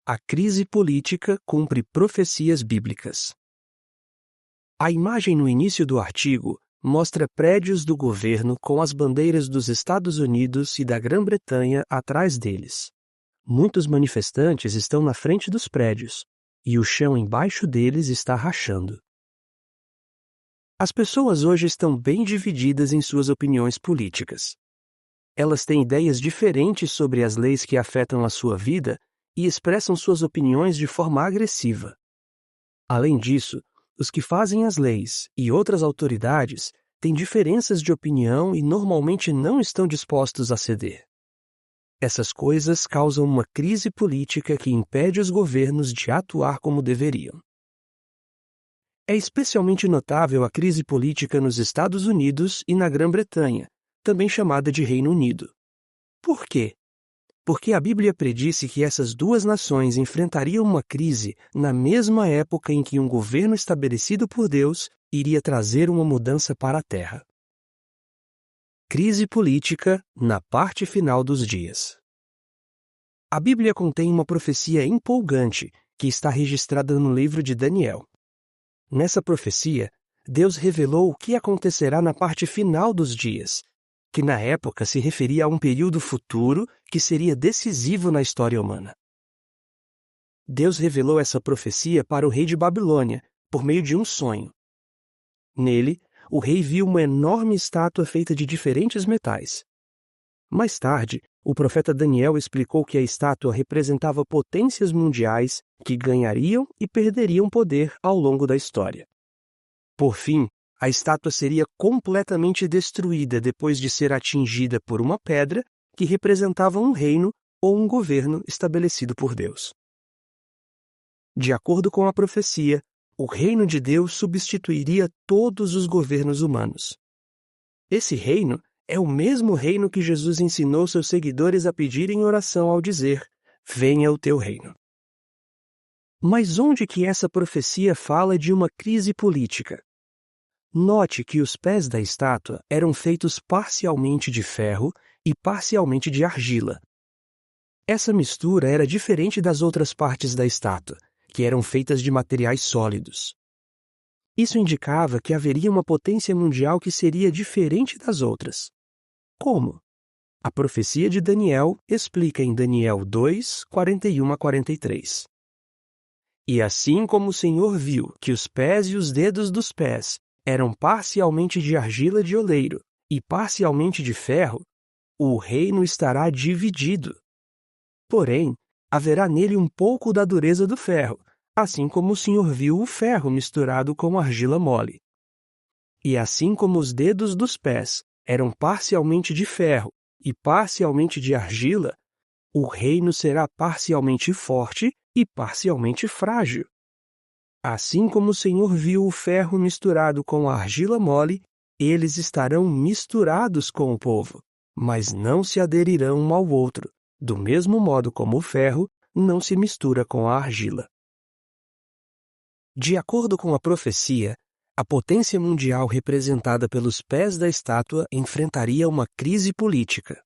A crise política cumpre profecias bíblicas. A imagem no início do artigo mostra prédios do governo com as bandeiras dos Estados Unidos e da Grã-Bretanha atrás deles. Muitos manifestantes estão na frente dos prédios, e o chão embaixo deles está rachando. As pessoas hoje estão bem divididas em suas opiniões políticas. Elas têm ideias diferentes sobre as leis que afetam a sua vida e expressam suas opiniões de forma agressiva. Além disso, os que fazem as leis e outras autoridades têm diferenças de opinião e normalmente não estão dispostos a ceder. Essas coisas causam uma crise política que impede os governos de atuar como deveriam. É especialmente notável a crise política nos Estados Unidos e na Grã-Bretanha, também chamada de Reino Unido. Por quê? Porque a Bíblia predisse que essas duas nações enfrentariam uma crise na mesma época em que um governo estabelecido por Deus iria trazer uma mudança para a terra. Crise política na parte final dos dias. A Bíblia contém uma profecia empolgante que está registrada no livro de Daniel. Nessa profecia, Deus revelou o que acontecerá na parte final dos dias, que na época se referia a um período futuro que seria decisivo na história humana. Deus revelou essa profecia para o rei de Babilônia, por meio de um sonho. Nele, o rei viu uma enorme estátua feita de diferentes metais. Mais tarde, o profeta Daniel explicou que a estátua representava potências mundiais que ganhariam e perderiam poder ao longo da história. Por fim, a estátua seria completamente destruída depois de ser atingida por uma pedra que representava um reino ou um governo estabelecido por Deus. De acordo com a profecia, o reino de Deus substituiria todos os governos humanos. Esse reino é o mesmo reino que Jesus ensinou seus seguidores a pedir em oração ao dizer: "Venha o teu reino". Mas onde que essa profecia fala de uma crise política? Note que os pés da estátua eram feitos parcialmente de ferro e parcialmente de argila. Essa mistura era diferente das outras partes da estátua, que eram feitas de materiais sólidos. Isso indicava que haveria uma potência mundial que seria diferente das outras. Como? A profecia de Daniel explica em Daniel 2, 41 a 43. E assim como o Senhor viu que os pés e os dedos dos pés eram parcialmente de argila de oleiro e parcialmente de ferro, o reino estará dividido. Porém, haverá nele um pouco da dureza do ferro, assim como o Senhor viu o ferro misturado com argila mole. E assim como os dedos dos pés eram parcialmente de ferro e parcialmente de argila, o reino será parcialmente forte e parcialmente frágil. Assim como o Senhor viu o ferro misturado com a argila mole, eles estarão misturados com o povo, mas não se aderirão um ao outro, do mesmo modo como o ferro não se mistura com a argila. De acordo com a profecia, a potência mundial representada pelos pés da estátua enfrentaria uma crise política.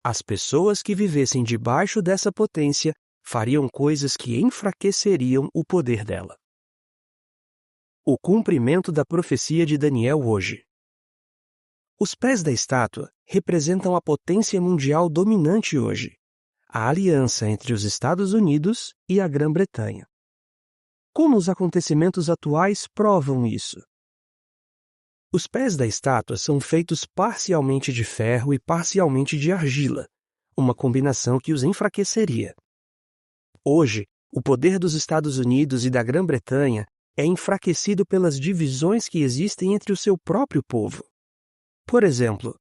As pessoas que vivessem debaixo dessa potência fariam coisas que enfraqueceriam o poder dela. O cumprimento da profecia de Daniel hoje. Os pés da estátua representam a potência mundial dominante hoje, a aliança entre os Estados Unidos e a Grã-Bretanha. Como os acontecimentos atuais provam isso? Os pés da estátua são feitos parcialmente de ferro e parcialmente de argila, uma combinação que os enfraqueceria. Hoje, o poder dos Estados Unidos e da Grã-Bretanha é enfraquecido pelas divisões que existem entre o seu próprio povo. Por exemplo,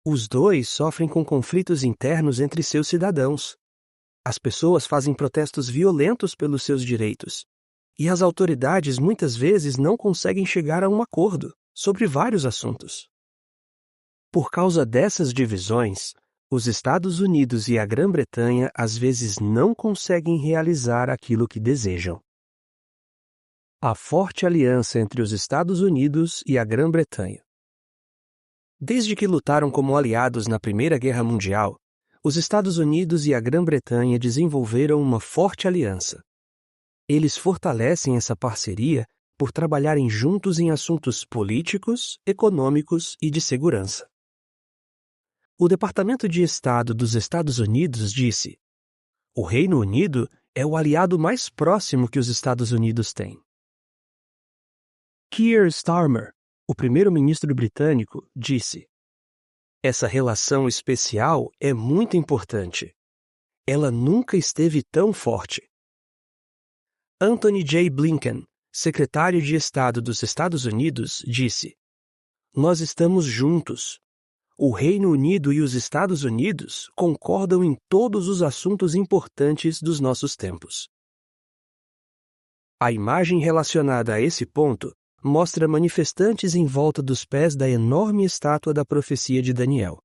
os dois sofrem com conflitos internos entre seus cidadãos. As pessoas fazem protestos violentos pelos seus direitos, e as autoridades muitas vezes não conseguem chegar a um acordo sobre vários assuntos. Por causa dessas divisões, os Estados Unidos e a Grã-Bretanha às vezes não conseguem realizar aquilo que desejam. A forte aliança entre os Estados Unidos e a Grã-Bretanha. Desde que lutaram como aliados na Primeira Guerra Mundial, os Estados Unidos e a Grã-Bretanha desenvolveram uma forte aliança. Eles fortalecem essa parceria por trabalharem juntos em assuntos políticos, econômicos e de segurança. O Departamento de Estado dos Estados Unidos disse: o Reino Unido é o aliado mais próximo que os Estados Unidos têm. Keir Starmer, o primeiro-ministro britânico, disse: essa relação especial é muito importante. Ela nunca esteve tão forte. Anthony J. Blinken, secretário de Estado dos Estados Unidos, disse: nós estamos juntos. O Reino Unido e os Estados Unidos concordam em todos os assuntos importantes dos nossos tempos. A imagem relacionada a esse ponto mostra manifestantes em volta dos pés da enorme estátua da profecia de Daniel.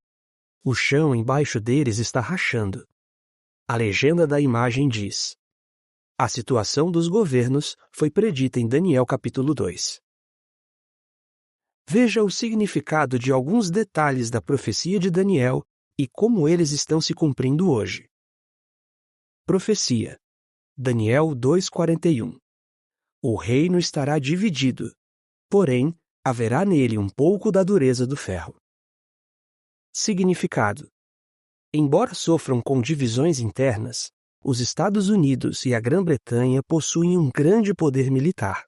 O chão embaixo deles está rachando. A legenda da imagem diz: a situação dos governos foi predita em Daniel capítulo 2. Veja o significado de alguns detalhes da profecia de Daniel e como eles estão se cumprindo hoje. Profecia. Daniel 2:41. O reino estará dividido, porém haverá nele um pouco da dureza do ferro. Significado. Embora sofram com divisões internas, os Estados Unidos e a Grã-Bretanha possuem um grande poder militar.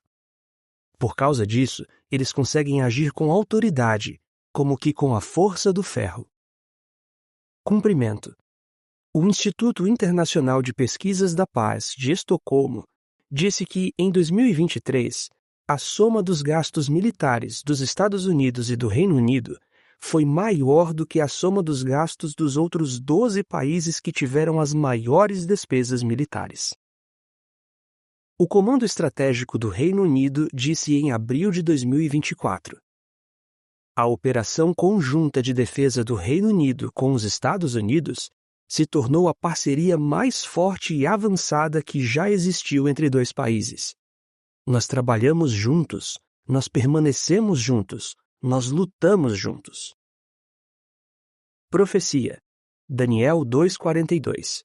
Por causa disso, eles conseguem agir com autoridade, como que com a força do ferro. Cumprimento. O Instituto Internacional de Pesquisas da Paz, de Estocolmo, disse que, em 2023, a soma dos gastos militares dos Estados Unidos e do Reino Unido foi maior do que a soma dos gastos dos outros 12 países que tiveram as maiores despesas militares. O Comando Estratégico do Reino Unido disse em abril de 2024: a Operação Conjunta de Defesa do Reino Unido com os Estados Unidos se tornou a parceria mais forte e avançada que já existiu entre dois países. Nós trabalhamos juntos, nós permanecemos juntos, nós lutamos juntos. Profecia. Daniel 2:42.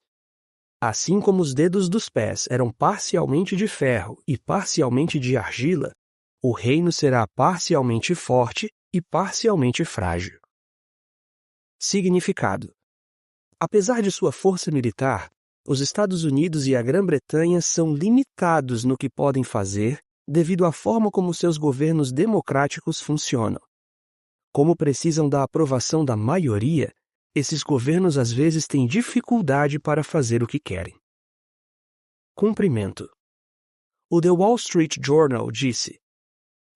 Assim como os dedos dos pés eram parcialmente de ferro e parcialmente de argila, o reino será parcialmente forte e parcialmente frágil. Significado. Apesar de sua força militar, os Estados Unidos e a Grã-Bretanha são limitados no que podem fazer devido à forma como seus governos democráticos funcionam. Como precisam da aprovação da maioria, esses governos às vezes têm dificuldade para fazer o que querem. Cumprimento. O The Wall Street Journal disse: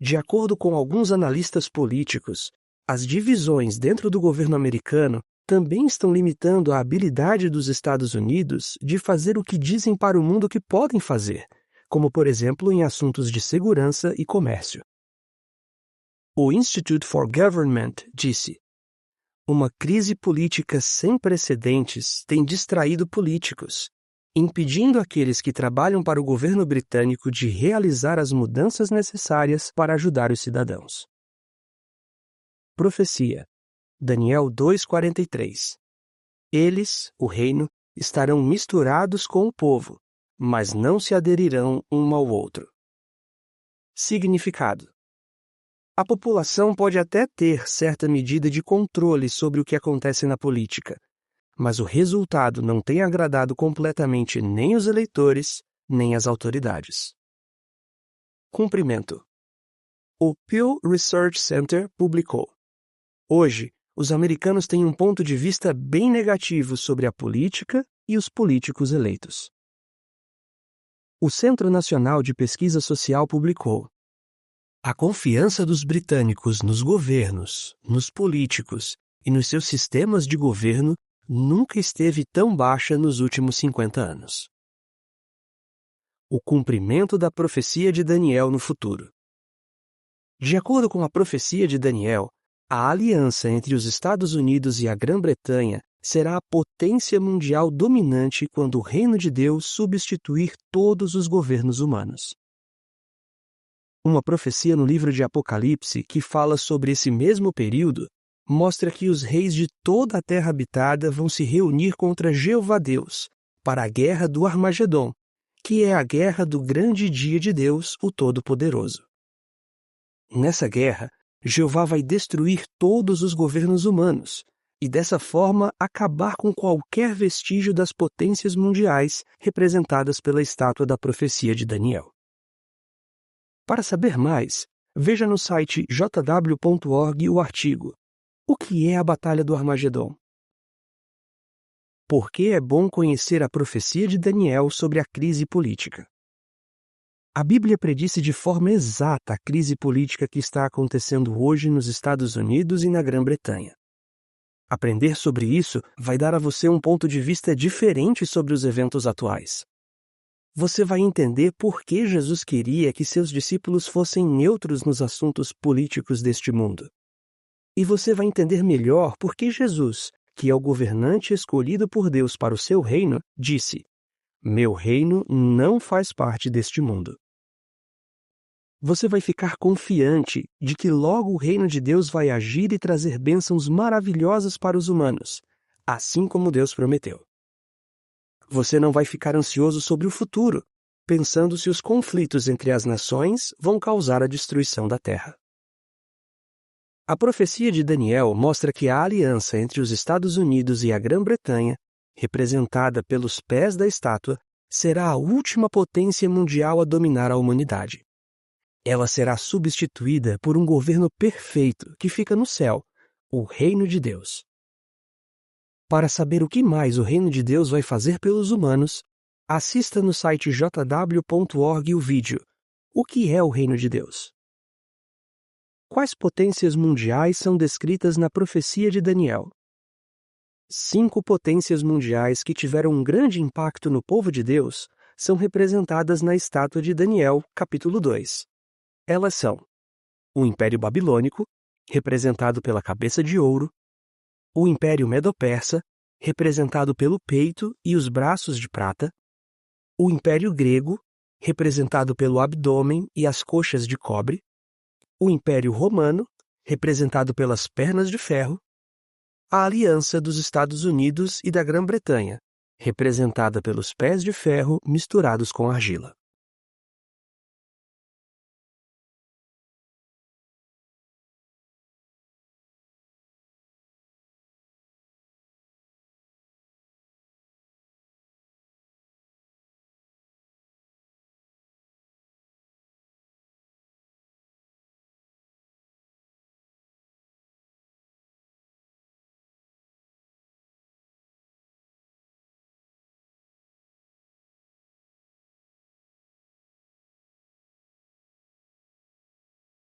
de acordo com alguns analistas políticos, as divisões dentro do governo americano também estão limitando a habilidade dos Estados Unidos de fazer o que dizem para o mundo que podem fazer, como, por exemplo, em assuntos de segurança e comércio. O Institute for Government disse: uma crise política sem precedentes tem distraído políticos, impedindo aqueles que trabalham para o governo britânico de realizar as mudanças necessárias para ajudar os cidadãos. Profecia. Daniel 2:43. Eles, o reino, estarão misturados com o povo, mas não se aderirão um ao outro. Significado. A população pode até ter certa medida de controle sobre o que acontece na política, mas o resultado não tem agradado completamente nem os eleitores, nem as autoridades. Cumprimento. O Pew Research Center publicou: hoje, os americanos têm um ponto de vista bem negativo sobre a política e os políticos eleitos. O Centro Nacional de Pesquisa Social publicou: a confiança dos britânicos nos governos, nos políticos e nos seus sistemas de governo nunca esteve tão baixa nos últimos 50 anos. O cumprimento da profecia de Daniel no futuro. De acordo com a profecia de Daniel, a aliança entre os Estados Unidos e a Grã-Bretanha será a potência mundial dominante quando o reino de Deus substituir todos os governos humanos. Uma profecia no livro de Apocalipse que fala sobre esse mesmo período mostra que os reis de toda a terra habitada vão se reunir contra Jeová Deus para a guerra do Armagedom, que é a guerra do grande dia de Deus, o Todo-Poderoso. Nessa guerra, Jeová vai destruir todos os governos humanos e, dessa forma, acabar com qualquer vestígio das potências mundiais representadas pela estátua da profecia de Daniel. Para saber mais, veja no site jw.org o artigo O que é a Batalha do Armagedom? Por que é bom conhecer a profecia de Daniel sobre a crise política? A Bíblia predisse de forma exata a crise política que está acontecendo hoje nos Estados Unidos e na Grã-Bretanha. Aprender sobre isso vai dar a você um ponto de vista diferente sobre os eventos atuais. Você vai entender por que Jesus queria que seus discípulos fossem neutros nos assuntos políticos deste mundo. E você vai entender melhor por que Jesus, que é o governante escolhido por Deus para o seu reino, disse: "Meu reino não faz parte deste mundo." Você vai ficar confiante de que logo o reino de Deus vai agir e trazer bênçãos maravilhosas para os humanos, assim como Deus prometeu. Você não vai ficar ansioso sobre o futuro, pensando se os conflitos entre as nações vão causar a destruição da terra. A profecia de Daniel mostra que a aliança entre os Estados Unidos e a Grã-Bretanha, representada pelos pés da estátua, será a última potência mundial a dominar a humanidade. Ela será substituída por um governo perfeito que fica no céu, o Reino de Deus. Para saber o que mais o Reino de Deus vai fazer pelos humanos, assista no site jw.org o vídeo O que é o Reino de Deus? Quais potências mundiais são descritas na profecia de Daniel? 5 potências mundiais que tiveram um grande impacto no povo de Deus são representadas na estátua de Daniel, capítulo 2. Elas são o Império Babilônico, representado pela cabeça de ouro, o Império Medo-Persa, representado pelo peito e os braços de prata, o Império Grego, representado pelo abdômen e as coxas de cobre, o Império Romano, representado pelas pernas de ferro, a Aliança dos Estados Unidos e da Grã-Bretanha, representada pelos pés de ferro misturados com argila.